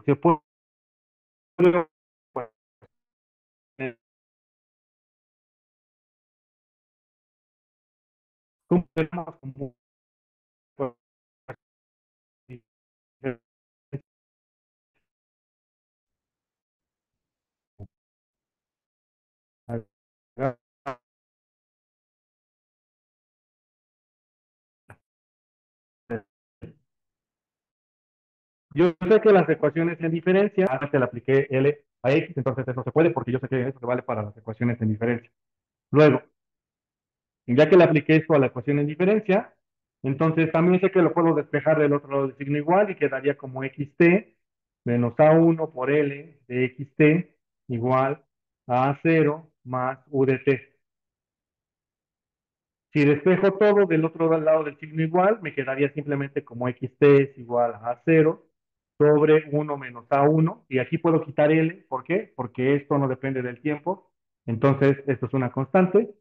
S1: yo sé que las ecuaciones en diferencia, ahora que le apliqué L a X, entonces eso se puede porque yo sé que eso se vale para las ecuaciones en diferencia. Luego, ya que le apliqué esto a la ecuación en diferencia, entonces también sé que lo puedo despejar del otro lado del signo igual y quedaría como xt menos a1 por L de xt igual a A0 más U de t. Si despejo todo del otro lado del signo igual, me quedaría simplemente como xt es igual a cero sobre uno menos a1. Y aquí puedo quitar L. ¿Por qué? Porque esto no depende del tiempo. Entonces, esto es una constante.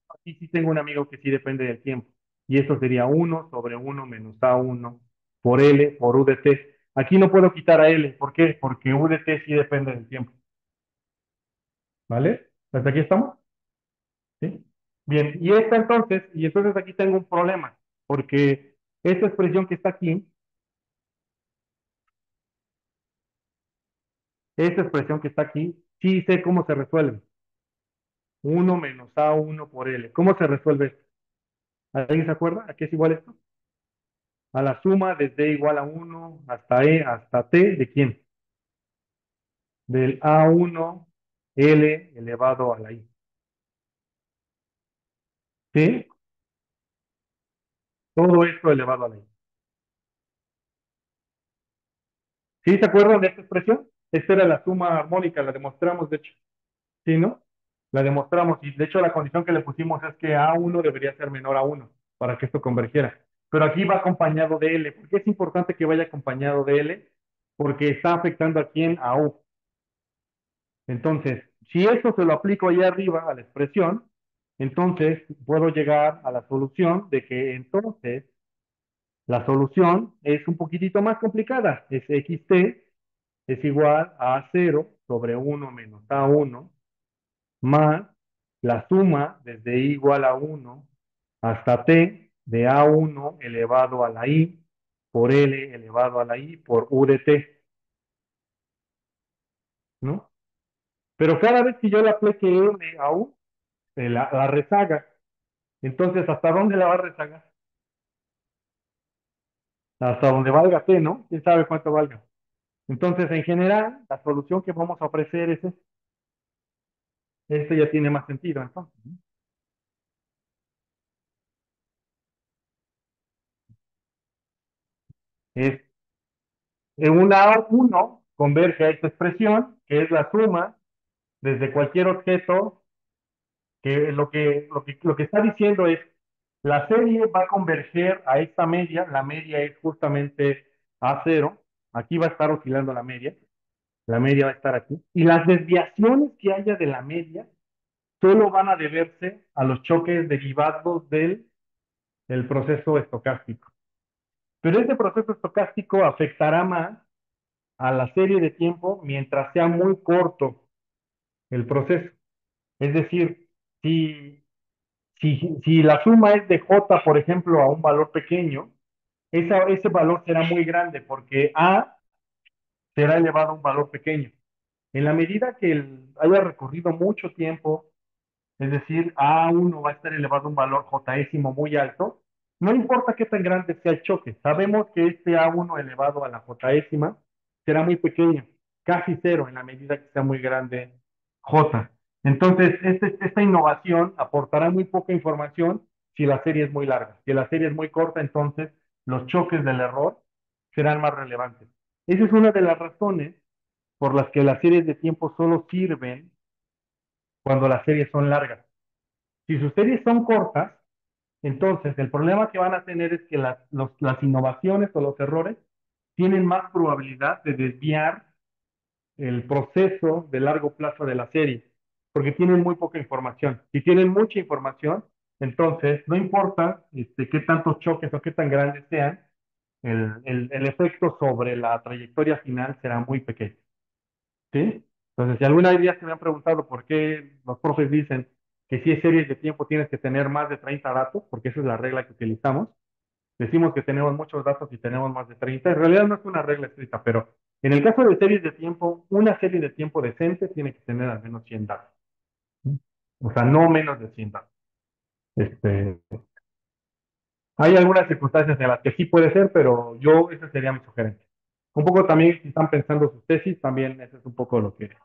S1: Aquí sí tengo un amigo que sí depende del tiempo. Y esto sería uno sobre uno menos a1 por L por U de t. Aquí no puedo quitar a L. ¿Por qué? Porque U de t sí depende del tiempo. ¿Vale? ¿Hasta aquí estamos? ¿Sí? Bien, y entonces aquí tengo un problema, porque esta expresión que está aquí, esta expresión que está aquí, sí sé cómo se resuelve. Uno menos A1 por L. ¿Cómo se resuelve esto? ¿Alguien se acuerda? ¿A qué es igual esto? A la suma desde igual a uno hasta E hasta T, ¿de quién? Del A1 L elevado a la I. ¿Sí? Todo esto elevado a la I. ¿Sí se acuerdan de esta expresión? Esta era la suma armónica, la demostramos, de hecho. ¿Sí, no? La demostramos y de hecho la condición que le pusimos es que A1 debería ser menor a uno para que esto convergiera. Pero aquí va acompañado de L. ¿Por qué es importante que vaya acompañado de L? Porque está afectando a quién, a U. Entonces, si esto se lo aplico allá arriba a la expresión, entonces puedo llegar a la solución de que entonces la solución es un poquitito más complicada. Es xt es igual a cero sobre uno menos A1 más la suma desde i igual a uno hasta t de a1 elevado a la i por l elevado a la i por u de t, ¿no? Pero cada vez que yo le aplique l a u, la rezaga. Entonces, ¿hasta dónde la va a rezagar? Hasta donde valga t, ¿no? ¿Quién sabe cuánto valga? Entonces, en general, la solución que vamos a ofrecer es esta. Esto ya tiene más sentido, entonces, ¿no? Es un A1 converge a esta expresión, que es la suma desde cualquier objeto, que lo que está diciendo es, la serie va a converger a esta media, la media es justamente A0, aquí va a estar oscilando la media va a estar aquí, y las desviaciones que haya de la media solo van a deberse a los choques derivados del proceso estocástico. Pero ese proceso estocástico afectará más a la serie de tiempo mientras sea muy corto el proceso. Es decir, si Si la suma es de J, por ejemplo, a un valor pequeño, ese valor será muy grande porque A será elevado a un valor pequeño. En la medida que haya recorrido mucho tiempo, es decir, A1 va a estar elevado a un valor jésimo muy alto, no importa qué tan grande sea el choque, sabemos que este A1 elevado a la jésima será muy pequeño, casi cero en la medida que sea muy grande J. Entonces, esta innovación aportará muy poca información si la serie es muy larga. Si la serie es muy corta, entonces los choques del error serán más relevantes. Esa es una de las razones por las que las series de tiempo solo sirven cuando las series son largas. Si sus series son cortas, entonces el problema que van a tener es que las innovaciones o los errores tienen más probabilidad de desviar el proceso de largo plazo de la serie, porque tienen muy poca información. Si tienen mucha información, entonces no importa qué tantos choques o qué tan grandes sean, el efecto sobre la trayectoria final será muy pequeño. ¿Sí? Entonces, si alguna vez se me han preguntado por qué los profes dicen que si es series de tiempo tienes que tener más de 30 datos, porque esa es la regla que utilizamos, decimos que tenemos muchos datos y tenemos más de 30. En realidad no es una regla escrita, pero en el caso de series de tiempo, una serie de tiempo decente tiene que tener al menos 100 datos. ¿Sí? O sea, no menos de 100 datos. Este, hay algunas circunstancias en las que sí puede ser, pero esa sería mi sugerencia. Un poco también, si están pensando sus tesis, también eso es un poco lo que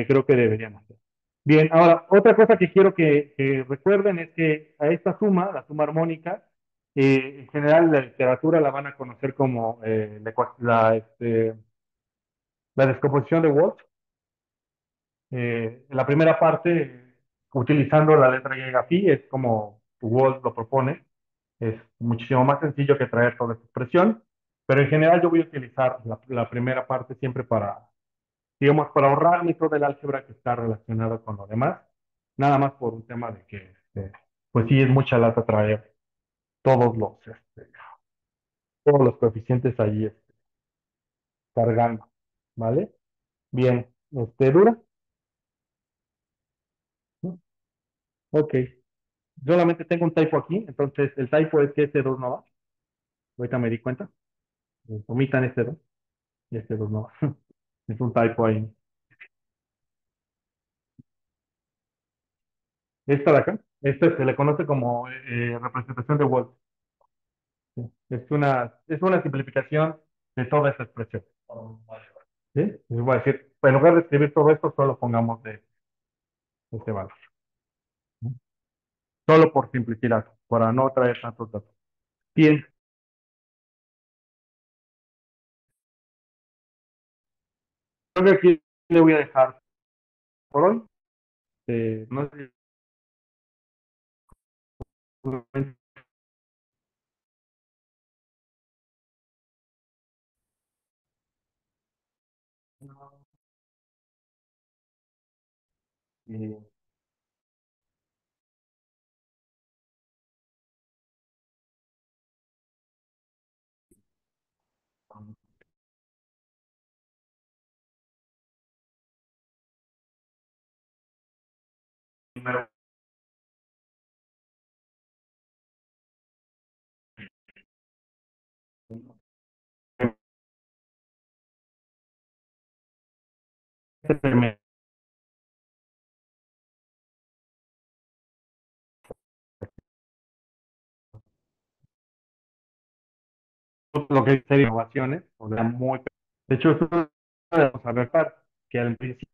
S1: creo que deberían hacer. Bien, ahora, otra cosa que quiero que recuerden es que a esta suma, la suma armónica, en general en la literatura la van a conocer como la descomposición de Watt. La primera parte, utilizando la letra griega phi, es como Watt lo propone. Es muchísimo más sencillo que traer toda esta expresión, pero en general yo voy a utilizar la primera parte siempre digamos, para ahorrarme todo el álgebra que está relacionado con lo demás, nada más por un tema de que, pues sí, es mucha lata traer todos todos los coeficientes allí cargando, ¿vale? Bien, ¿dura? ¿No? Ok, solamente tengo un typo aquí, entonces el typo es que este 2 no va, ahorita me di cuenta, omitan este 2 y este 2 no va, es un typo ahí. Esta de acá, esta se le conoce como representación de Wolf. ¿Sí? Es una simplificación de toda esa expresión. ¿Sí? Les voy a decir, en lugar de escribir todo esto, solo pongamos de este valor. ¿Sí? Solo por simplicidad, para no traer tantos datos. Bien, creo que aquí le voy a dejar por hoy. No sé si primero lo que es innovaciones, o sea, de hecho, eso es de los alertar, que al principio